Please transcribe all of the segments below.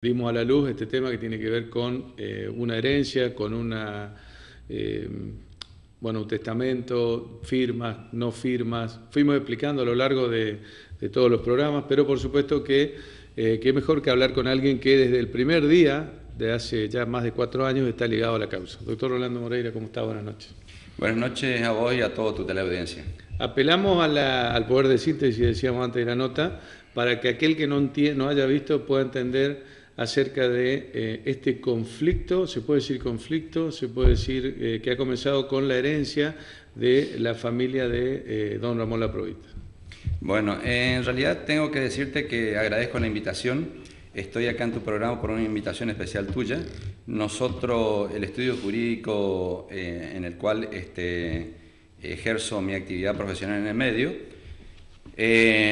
Dimos a la luz este tema que tiene que ver con una herencia, con eh, un testamento, firmas, no firmas. Fuimos explicando a lo largo de todos los programas, pero por supuesto que qué mejor que hablar con alguien que desde el primer día, de hace ya más de 4 años, está ligado a la causa. Doctor Rolando Moreira, ¿cómo está? Buenas noches. Buenas noches a vos y a toda tu teleaudiencia. Apelamos al poder de síntesis, decíamos antes de la nota, para que aquel que no haya visto pueda entender acerca de este conflicto, se puede decir conflicto, se puede decir que ha comenzado con la herencia de la familia de don Ramón Laprovita. Bueno, en realidad tengo que decirte que agradezco la invitación. Estoy acá en tu programa por una invitación especial tuya. Nosotros, el estudio jurídico en el cual ejerzo mi actividad profesional en el medio,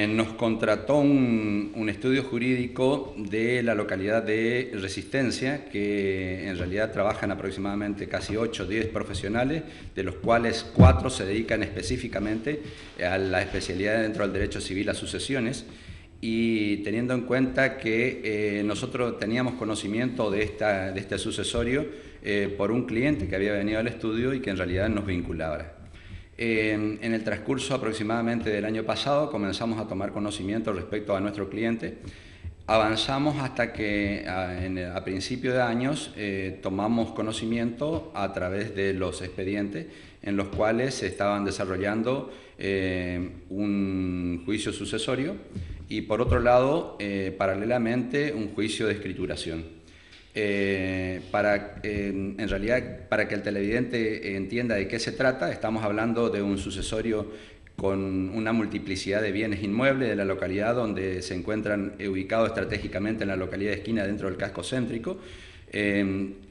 nos contrató un estudio jurídico de la localidad de Resistencia, que en realidad trabajan aproximadamente casi 8 o 10 profesionales, de los cuales 4 se dedican específicamente a la especialidad dentro del derecho civil a sucesiones. Y teniendo en cuenta que nosotros teníamos conocimiento de este sucesorio por un cliente que había venido al estudio y que en realidad nos vinculaba. En el transcurso aproximadamente del año pasado comenzamos a tomar conocimiento respecto a nuestro cliente. Avanzamos hasta que a principios de años tomamos conocimiento a través de los expedientes en los cuales se estaban desarrollando un juicio sucesorio y por otro lado, paralelamente, un juicio de escrituración. En realidad, para que el televidente entienda de qué se trata, estamos hablando de un sucesorio con una multiplicidad de bienes inmuebles de la localidad, donde se encuentran ubicados estratégicamente en la localidad de esquina dentro del casco céntrico.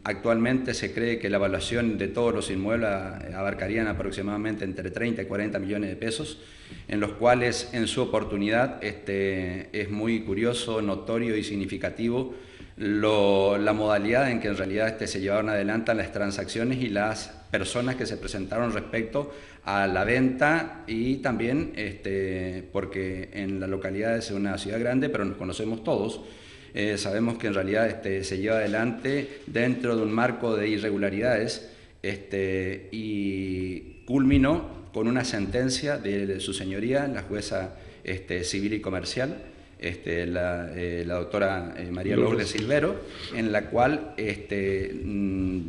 Actualmente se cree que la evaluación de todos los inmuebles abarcarían aproximadamente entre 30 y 40 millones de pesos, en los cuales en su oportunidad es muy curioso, notorio y significativo la modalidad en que en realidad se llevaron adelante las transacciones y las personas que se presentaron respecto a la venta y también porque en la localidad es una ciudad grande, pero nos conocemos todos. Sabemos que en realidad se lleva adelante dentro de un marco de irregularidades y culminó con una sentencia de su señoría, la jueza civil y comercial, la doctora María Lourdes Silvero, en la cual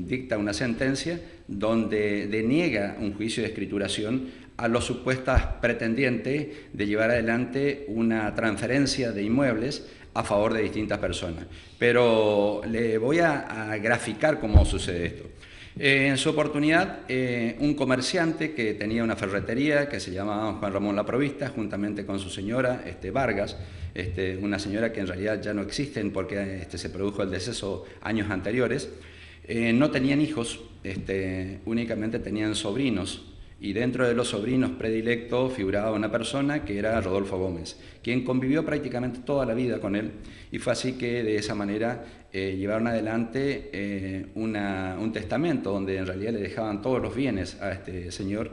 dicta una sentencia donde deniega un juicio de escrituración a los supuestos pretendientes de llevar adelante una transferencia de inmuebles a favor de distintas personas. Pero le voy a graficar cómo sucede esto. En su oportunidad, un comerciante que tenía una ferretería que se llamaba Juan Ramón Laprovista, juntamente con su señora Vargas, una señora que en realidad ya no existen porque se produjo el deceso años anteriores, no tenían hijos, únicamente tenían sobrinos. Y dentro de los sobrinos predilectos figuraba una persona que era Rodolfo Gómez, quien convivió prácticamente toda la vida con él, y fue así que de esa manera llevaron adelante un testamento donde en realidad le dejaban todos los bienes a este señor,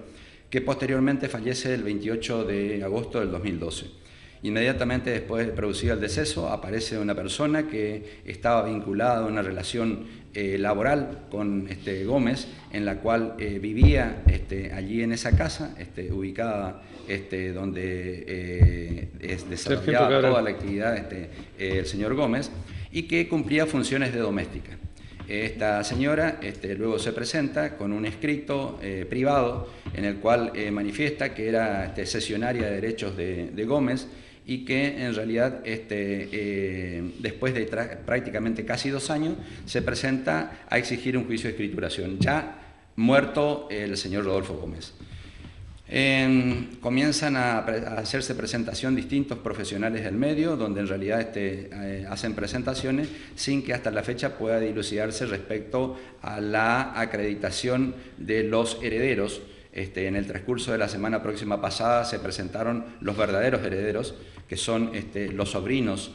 que posteriormente fallece el 28 de agosto del 2012. Inmediatamente después de producido el deceso, aparece una persona que estaba vinculada a una relación laboral con Gómez, en la cual vivía allí en esa casa, ubicada donde es desarrollada toda la actividad el señor Gómez, y que cumplía funciones de doméstica. Esta señora luego se presenta con un escrito privado en el cual manifiesta que era cesionaria de derechos de Gómez, y que en realidad después de prácticamente casi 2 años se presenta a exigir un juicio de escrituración, ya muerto el señor Rodolfo Gómez. Comienzan a hacerse presentación distintos profesionales del medio, donde en realidad hacen presentaciones sin que hasta la fecha pueda dilucidarse respecto a la acreditación de los herederos. En el transcurso de la semana próxima pasada se presentaron los verdaderos herederos, que son los sobrinos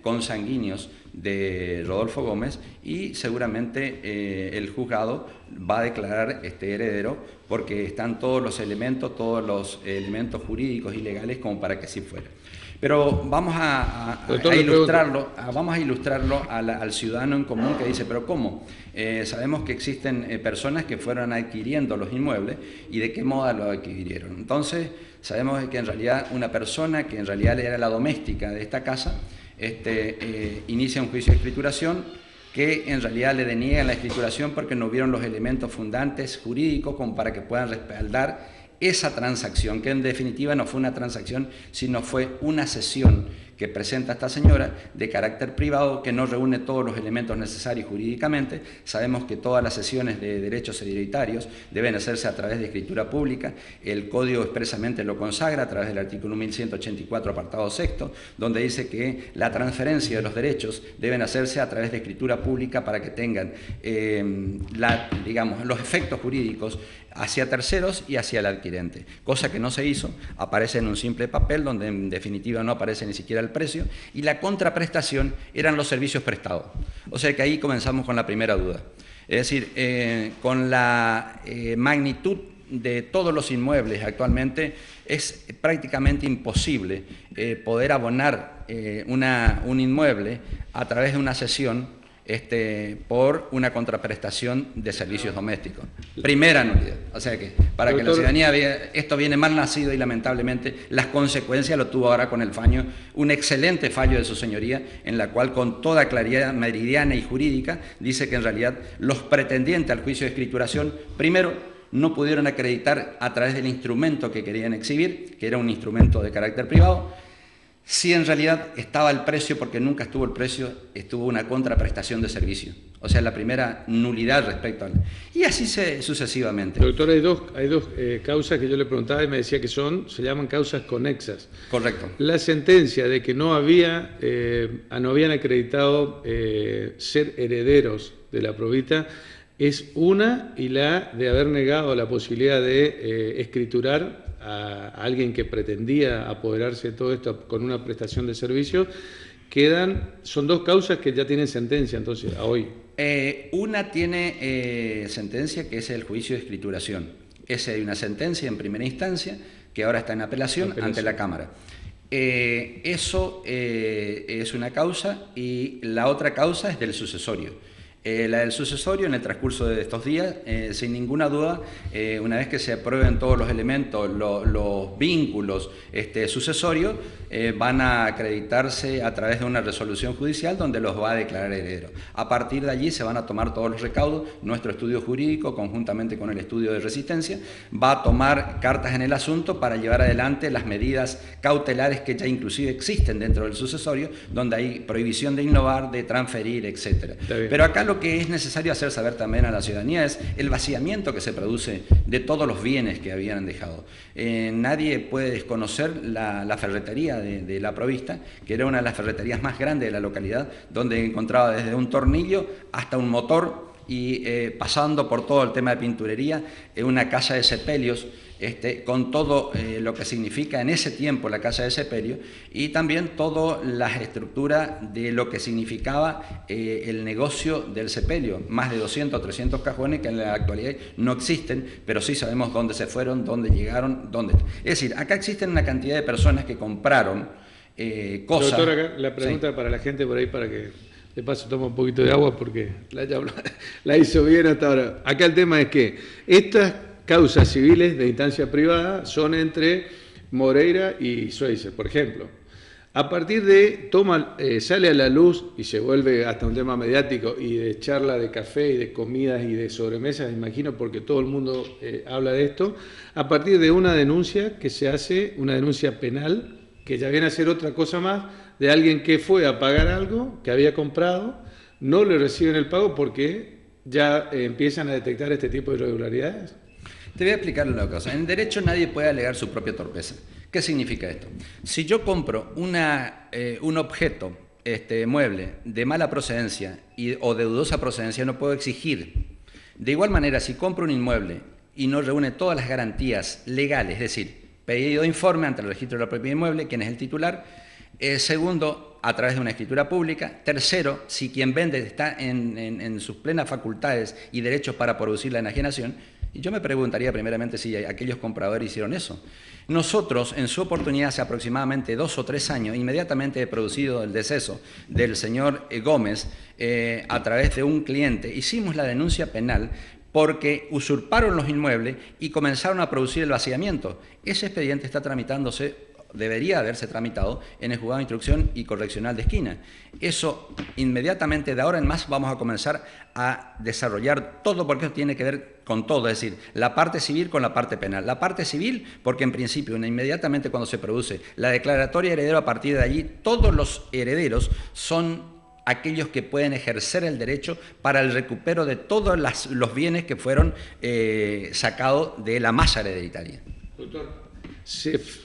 consanguíneos de Rodolfo Gómez, y seguramente el juzgado va a declarar heredero porque están todos los elementos jurídicos y legales como para que así fuera. Pero vamos a ilustrarlo, al ciudadano en común que dice, pero ¿cómo? Sabemos que existen personas que fueron adquiriendo los inmuebles y de qué modo lo adquirieron. Entonces, sabemos que en realidad una persona que en realidad era la doméstica de esta casa, inicia un juicio de escrituración que en realidad le deniegan la escrituración porque no hubieron los elementos fundantes jurídicos como para que puedan respaldar esa transacción, que en definitiva no fue una transacción, sino fue una cesión que presenta esta señora de carácter privado que no reúne todos los elementos necesarios jurídicamente. Sabemos que todas las cesiones de derechos hereditarios deben hacerse a través de escritura pública. El Código expresamente lo consagra a través del artículo 1184, apartado sexto, donde dice que la transferencia de los derechos deben hacerse a través de escritura pública para que tengan los efectos jurídicos hacia terceros y hacia el adquirente, cosa que no se hizo. Aparece en un simple papel donde en definitiva no aparece ni siquiera el precio, y la contraprestación eran los servicios prestados. O sea que ahí comenzamos con la primera duda. Es decir, con la magnitud de todos los inmuebles actualmente es prácticamente imposible poder abonar un inmueble a través de una cesión por una contraprestación de servicios domésticos. Primera nulidad. O sea que, para que la ciudadanía vea, esto viene mal nacido y lamentablemente las consecuencias lo tuvo ahora con el fallo, un excelente fallo de su señoría, en la cual con toda claridad meridiana y jurídica dice que en realidad los pretendientes al juicio de escrituración, primero, no pudieron acreditar a través del instrumento que querían exhibir, que era un instrumento de carácter privado. Si en realidad estaba el precio, porque nunca estuvo el precio, estuvo una contraprestación de servicio. O sea, la primera nulidad respecto al... Y así sucesivamente. Doctor, hay dos causas que yo le preguntaba y me decía que se llaman causas conexas. Correcto. La sentencia de que no habían acreditado ser herederos de la probita es una, y la de haber negado la posibilidad de escriturar a alguien que pretendía apoderarse de todo esto con una prestación de servicio, son dos causas que ya tienen sentencia entonces a hoy. Una tiene sentencia, que es el juicio de escrituración. Esa hay una sentencia en primera instancia que ahora está en apelación ante la Cámara. Eso es una causa, y la otra causa es del sucesorio. La del sucesorio, en el transcurso de estos días, sin ninguna duda, una vez que se aprueben todos los elementos, los vínculos sucesorios, van a acreditarse a través de una resolución judicial donde los va a declarar herederos. A partir de allí se van a tomar todos los recaudos. Nuestro estudio jurídico, conjuntamente con el estudio de resistencia, va a tomar cartas en el asunto para llevar adelante las medidas cautelares que ya inclusive existen dentro del sucesorio, donde hay prohibición de innovar, de transferir, etc. Pero acá lo que es necesario hacer saber también a la ciudadanía es el vaciamiento que se produce de todos los bienes que habían dejado. Nadie puede desconocer la ferretería de la Provista, que era una de las ferreterías más grandes de la localidad, donde encontraba desde un tornillo hasta un motor, y pasando por todo el tema de pinturería, una casa de sepelios, con todo lo que significa en ese tiempo la casa de sepelio, y también toda la estructura de lo que significaba el negocio del sepelio, más de 200 o 300 cajones que en la actualidad no existen, pero sí sabemos dónde se fueron, dónde llegaron, dónde... Es decir, acá existen una cantidad de personas que compraron cosas... Doctor, acá la pregunta para la gente por ahí, para que de paso toma un poquito de agua porque la hizo bien hasta ahora. Acá el tema es que estas causas civiles de instancia privada son entre Moreira y Schweitzer, por ejemplo. A partir de, sale a la luz y se vuelve hasta un tema mediático y de charla de café y de comidas y de sobremesas, imagino, porque todo el mundo habla de esto, a partir de una denuncia que se hace, una denuncia penal, que ya viene a ser otra cosa más, de alguien que fue a pagar algo que había comprado, no le reciben el pago porque ya empiezan a detectar este tipo de irregularidades. Te voy a explicar una cosa. En derecho nadie puede alegar su propia torpeza. ¿Qué significa esto? Si yo compro un objeto mueble de mala procedencia o de dudosa procedencia, no puedo exigir. De igual manera, si compro un inmueble y no reúne todas las garantías legales, es decir, pedido de informe ante el registro de la propiedad inmueble, quién es el titular. Segundo, a través de una escritura pública. Tercero, si quien vende está en sus plenas facultades y derechos para producir la enajenación. Y yo me preguntaría primeramente si aquellos compradores hicieron eso. Nosotros, en su oportunidad, hace aproximadamente 2 o 3 años, inmediatamente he producido el deceso del señor Gómez, a través de un cliente, hicimos la denuncia penal porque usurparon los inmuebles y comenzaron a producir el vaciamiento. Ese expediente está tramitándose, debería haberse tramitado en el Juzgado de Instrucción y Correccional de Esquina. Eso, inmediatamente de ahora en más, vamos a comenzar a desarrollar todo, porque eso tiene que ver con todo, es decir, la parte civil con la parte penal. La parte civil, porque en principio, inmediatamente cuando se produce la declaratoria de heredero, a partir de allí, todos los herederos son aquellos que pueden ejercer el derecho para el recupero de todos los bienes que fueron sacados de la masa hereditaria. Doctor,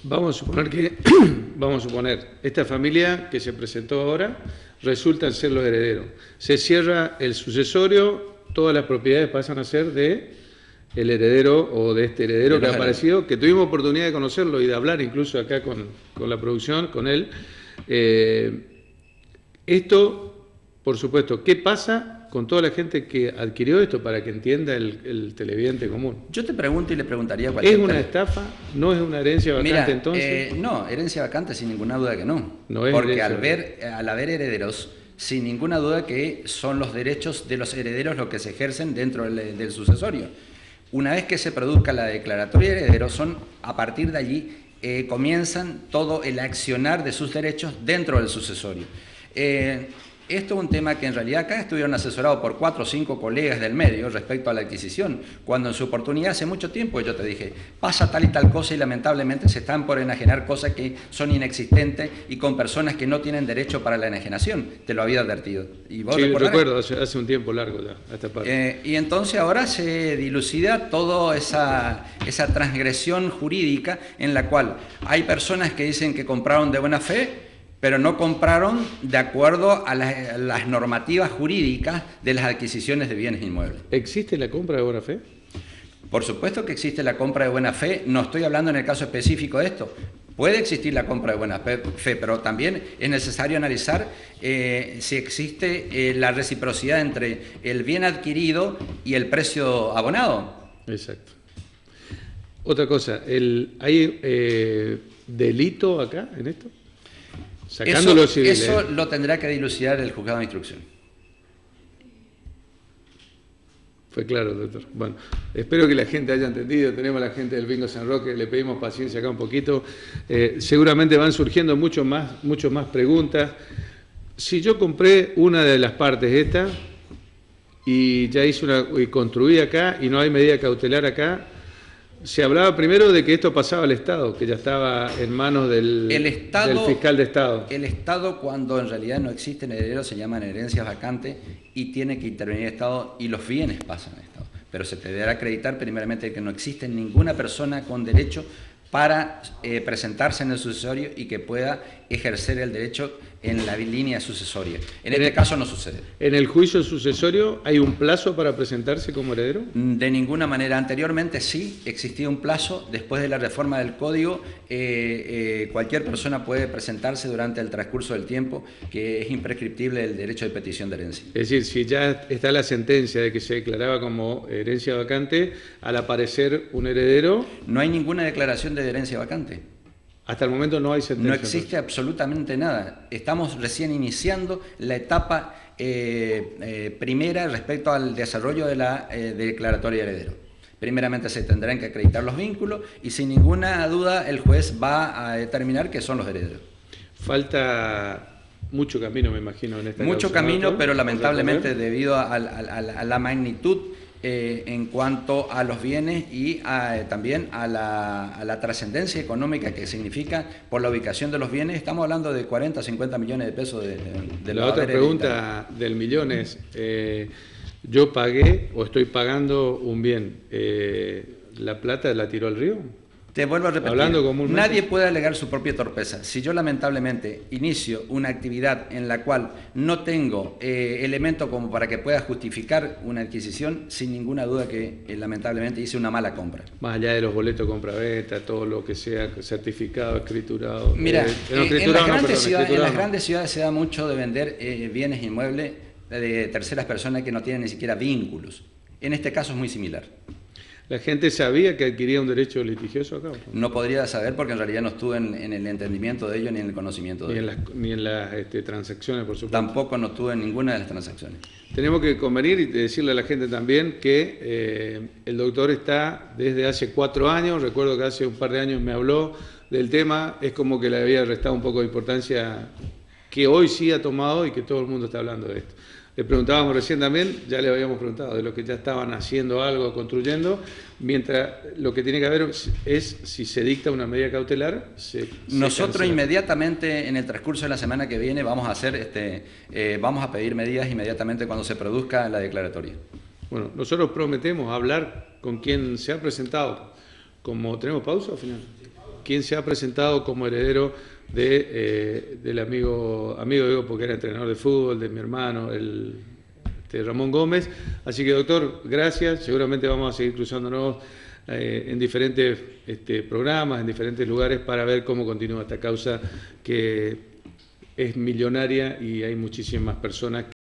vamos a suponer, esta familia que se presentó ahora resultan ser los herederos. Se cierra el sucesorio, todas las propiedades pasan a ser de el heredero o de este heredero que ha aparecido, que tuvimos oportunidad de conocerlo y de hablar incluso acá con la producción, con él. Esto, por supuesto, ¿qué pasa con toda la gente que adquirió esto para que entienda el televidente común? Yo te pregunto y le preguntaría a cualquier... ¿Es una estafa? ¿No es una herencia vacante? Mira, entonces? No, herencia vacante sin ninguna duda que no. No es porque al haber herederos, sin ninguna duda que son los derechos de los herederos los que se ejercen dentro del sucesorio. Una vez que se produzca la declaratoria de herederos, a partir de allí comienzan todo el accionar de sus derechos dentro del sucesorio. Esto es un tema que en realidad acá estuvieron asesorados por 4 o 5 colegas del medio respecto a la adquisición, cuando en su oportunidad hace mucho tiempo yo te dije, pasa tal y tal cosa y lamentablemente se están por enajenar cosas que son inexistentes y con personas que no tienen derecho para la enajenación, te lo había advertido. ¿Y vos sí, recuerdo, hace un tiempo largo ya, a esta parte. Y entonces ahora se dilucida toda esa transgresión jurídica en la cual hay personas que dicen que compraron de buena fe, pero no compraron de acuerdo a las normativas jurídicas de las adquisiciones de bienes inmuebles. ¿Existe la compra de buena fe? Por supuesto que existe la compra de buena fe, no estoy hablando en el caso específico de esto. Puede existir la compra de buena fe, pero también es necesario analizar si existe la reciprocidad entre el bien adquirido y el precio abonado. Exacto. Otra cosa, ¿hay delito acá en esto? Sacándolo civil, eso lo tendrá que dilucidar el Juzgado de Instrucción. Fue claro, doctor. Bueno, espero que la gente haya entendido. Tenemos a la gente del Bingo San Roque, le pedimos paciencia acá un poquito. Seguramente van surgiendo mucho más preguntas. Si yo compré una de las partes esta y ya hice y construí acá y no hay medida cautelar acá, se hablaba primero de que esto pasaba al Estado, que ya estaba en manos del fiscal de Estado. El Estado, cuando en realidad no existen herederos, se llaman herencias vacantes y tiene que intervenir el Estado y los bienes pasan al Estado. Pero se deberá acreditar primeramente que no existe ninguna persona con derecho para presentarse en el sucesorio y que pueda ejercer el derecho en la línea sucesoria. En este caso no sucede. ¿En el juicio sucesorio hay un plazo para presentarse como heredero? De ninguna manera. Anteriormente sí existía un plazo. Después de la reforma del Código, cualquier persona puede presentarse durante el transcurso del tiempo, que es imprescriptible el derecho de petición de herencia. Es decir, si ya está la sentencia de que se declaraba como herencia vacante, al aparecer un heredero... No hay ninguna declaración de herencia vacante. Hasta el momento no hay sentencia. No existe absolutamente nada. Estamos recién iniciando la etapa primera respecto al desarrollo de la declaratoria de heredero. Primeramente se tendrán que acreditar los vínculos y sin ninguna duda el juez va a determinar que son los herederos. Falta mucho camino, me imagino, en esta Mucho camino, pero lamentablemente debido a la magnitud en cuanto a los bienes y también a la trascendencia económica que significa por la ubicación de los bienes, estamos hablando de 40 a 50 millones de pesos de la otra pregunta del millón es, yo pagué o estoy pagando un bien, ¿la plata la tiró al río? Te vuelvo a repetir, nadie puede alegar su propia torpeza. Si yo lamentablemente inicio una actividad en la cual no tengo elementos como para que pueda justificar una adquisición, sin ninguna duda que lamentablemente hice una mala compra. Más allá de los boletos compra-venta, todo lo que sea certificado, escriturado. Mira, en las grandes ciudades se da mucho de vender bienes inmuebles de terceras personas que no tienen ni siquiera vínculos. En este caso es muy similar. ¿La gente sabía que adquiría un derecho litigioso acá? No podría saber porque en realidad no estuve en el entendimiento de ello ni en el conocimiento de ello. Ni en las transacciones, por supuesto. Tampoco no estuve en ninguna de las transacciones. Tenemos que convenir y decirle a la gente también que el doctor está desde hace 4 años, recuerdo que hace un par de años me habló del tema, es como que le había restado un poco de importancia que hoy sí ha tomado y que todo el mundo está hablando de esto. Le preguntábamos recién también, ya le habíamos preguntado de los que ya estaban haciendo algo, construyendo, mientras lo que tiene que haber es si se dicta una medida cautelar. Nosotros inmediatamente en el transcurso de la semana que viene vamos a hacer, vamos a pedir medidas inmediatamente cuando se produzca la declaratoria. Bueno, nosotros prometemos hablar con quien se ha presentado como... ¿Tenemos pausa al final? Quien se ha presentado como heredero del amigo Diego, porque era entrenador de fútbol, de mi hermano, Ramón Gómez. Así que, doctor, gracias. Seguramente vamos a seguir cruzándonos en diferentes programas, en diferentes lugares, para ver cómo continúa esta causa que es millonaria y hay muchísimas personas